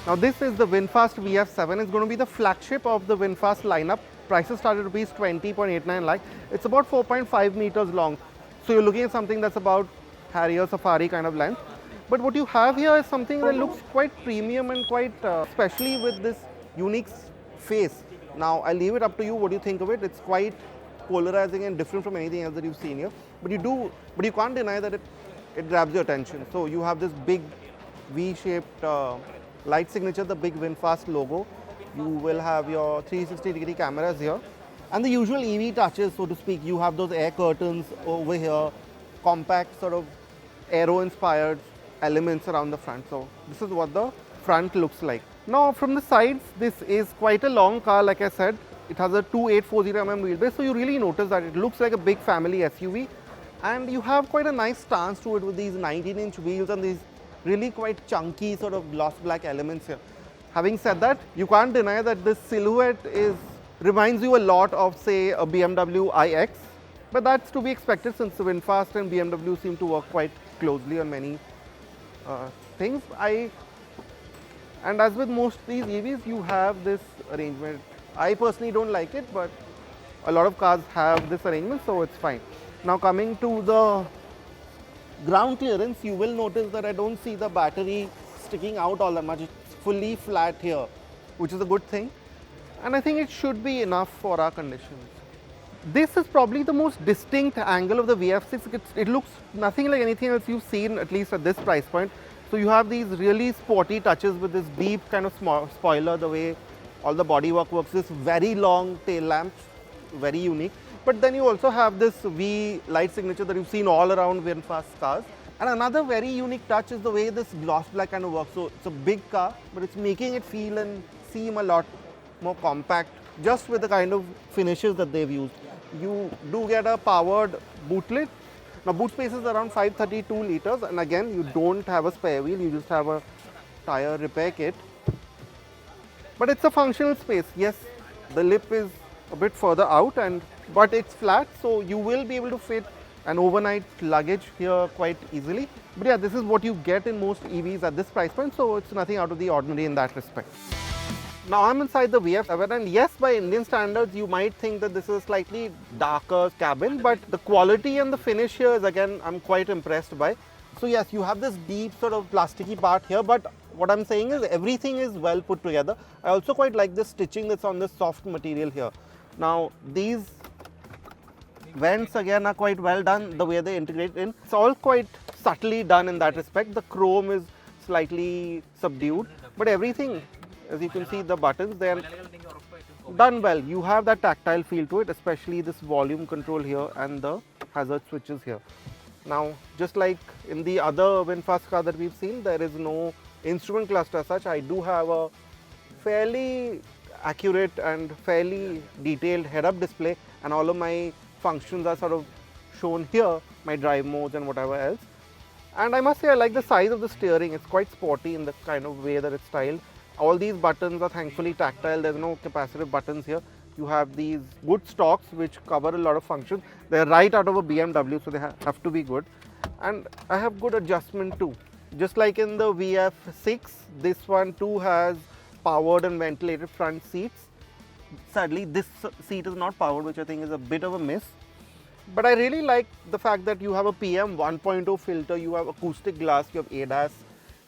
Now this is the Vinfast VF7. It's going to be the flagship of the Vinfast lineup. Prices start at rupees 20.89 lakh. It's about 4.5 meters long. So you're looking at something that's about Harrier Safari kind of length. But what you have here is something that looks quite premium and quite, especially with this unique face. Now I'll leave it up to you. What do you think of it? It's quite polarizing and different from anything else that you've seen here. But you can't deny that it grabs your attention. So you have this big V-shaped light signature, the big Vinfast logo. You will have your 360-degree cameras here. And the usual EV touches, so to speak. You have those air curtains over here, compact sort of aero-inspired elements around the front. So this is what the front looks like. Now from the sides, this is quite a long car, like I said. It has a 2840mm wheelbase, so you really notice that it looks like a big family SUV. And you have quite a nice stance to it with these 19-inch wheels and these really quite chunky sort of gloss black elements here. Having said that, you can't deny that this silhouette reminds you a lot of, say, a BMW iX, but that's to be expected since the Vinfast and BMW seem to work quite closely on many things. And as with most of these EVs, you have this arrangement. I personally don't like it, but a lot of cars have this arrangement, so it's fine. Now coming to the ground clearance, you will notice that I don't see the battery sticking out all that much. It's fully flat here, which is a good thing. And I think it should be enough for our conditions. This is probably the most distinct angle of the VF6. It looks nothing like anything else you've seen, at least at this price point. So you have these really sporty touches with this deep kind of spoiler, the way all the bodywork works, this very long tail lamps, very unique. But then you also have this V light signature that you've seen all around Vinfast cars. And another very unique touch is the way this gloss black kind of works. So it's a big car, but it's making it feel and seem a lot more compact just with the kind of finishes that they've used. You do get a powered boot lid. Now boot space is around 532 liters, and again you don't have a spare wheel, you just have a tire repair kit. But it's a functional space. Yes, the lip is a bit further out, but it's flat, so you will be able to fit an overnight luggage here quite easily. But yeah, this is what you get in most EVs at this price point, so it's nothing out of the ordinary in that respect. Now I'm inside the VF7, and yes, by Indian standards, you might think that this is a slightly darker cabin, but the quality and the finish here is, again, I'm quite impressed by. So yes, you have this deep sort of plasticky part here, but what I'm saying is everything is well put together. I also quite like the stitching that's on this soft material here. Now these vents again are quite well done, the way they integrate in. It's all quite subtly done in that respect. The chrome is slightly subdued, but everything, as you can see, the buttons, they are done well. You have that tactile feel to it, especially this volume control here and the hazard switches here. Now, just like in the other Vinfast car that we've seen, there is no instrument cluster as such. I do have a fairly accurate and fairly detailed head-up display, and all of my functions are sort of shown here, my drive modes and whatever else. And I must say I like the size of the steering. It's quite sporty in the kind of way that it's styled. All these buttons are thankfully tactile. There's no capacitive buttons here. You have these good stalks which cover a lot of functions. They're right out of a BMW, so they have to be good. And I have good adjustment too. Just like in the VF6, this one too has powered and ventilated front seats. Sadly, this seat is not powered, which I think is a bit of a miss. But I really like the fact that you have a PM 1.0 filter, you have acoustic glass, you have ADAS,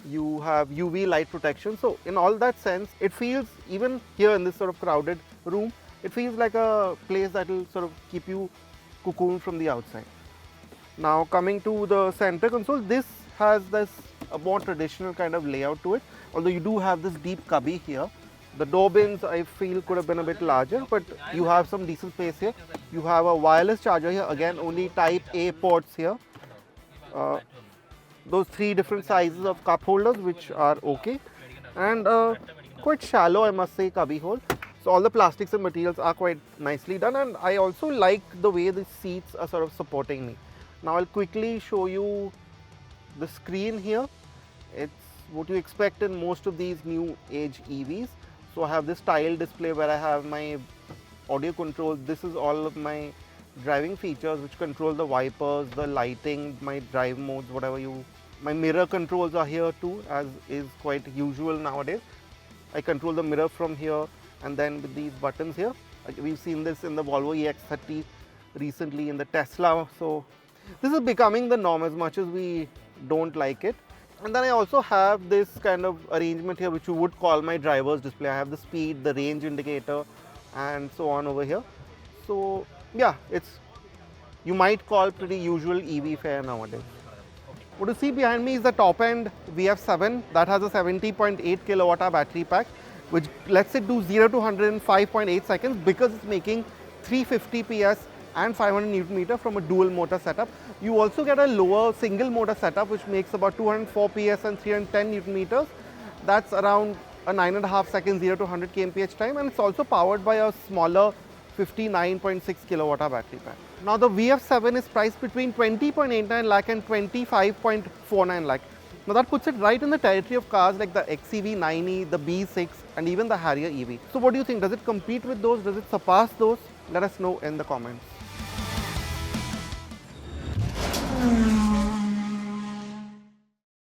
you have UV light protection. So in all that sense, it feels, even here in this sort of crowded room, it feels like a place that will sort of keep you cocooned from the outside. Now coming to the center console, this has this a more traditional kind of layout to it, although you do have this deep cubby here. The door bins I feel could have been a bit larger, but you have some decent space here. You have a wireless charger here, again only type A ports here. Those three different sizes of cup holders which are okay, and quite shallow, I must say, cubby hole. So all the plastics and materials are quite nicely done, and I also like the way the seats are sort of supporting me. Now I'll quickly show you the screen here. It's what you expect in most of these new age EVs. So I have this tile display where I have my audio controls. This is all of my driving features which control the wipers, the lighting, my drive modes, whatever you. My mirror controls are here too, as is quite usual nowadays. I control the mirror from here, and then with these buttons here. Like we've seen this in the Volvo EX30 recently, in the Tesla. So this is becoming the norm as much as we don't like it. And then I also have this kind of arrangement here which you would call my driver's display. I have the speed, the range indicator, and so on over here. So yeah, it's, you might call pretty usual EV fare nowadays. What you see behind me is the top end VF7 that has a 70.8 kilowatt hour battery pack, which lets it do 0 to 100 in 5.8 seconds because it's making 350 PS and 500 Newton meter from a dual motor setup. You also get a lower single motor setup which makes about 204 PS and 310 Newton meters. That's around a 9.5 second 0 to 100 kmph time, and it's also powered by a smaller 59.6 kilowatt hour battery pack. Now the VF7 is priced between 20.89 lakh and 25.49 lakh. Now that puts it right in the territory of cars like the XEV 9e, the B6 and even the Harrier EV. So what do you think? Does it compete with those? Does it surpass those? Let us know in the comments.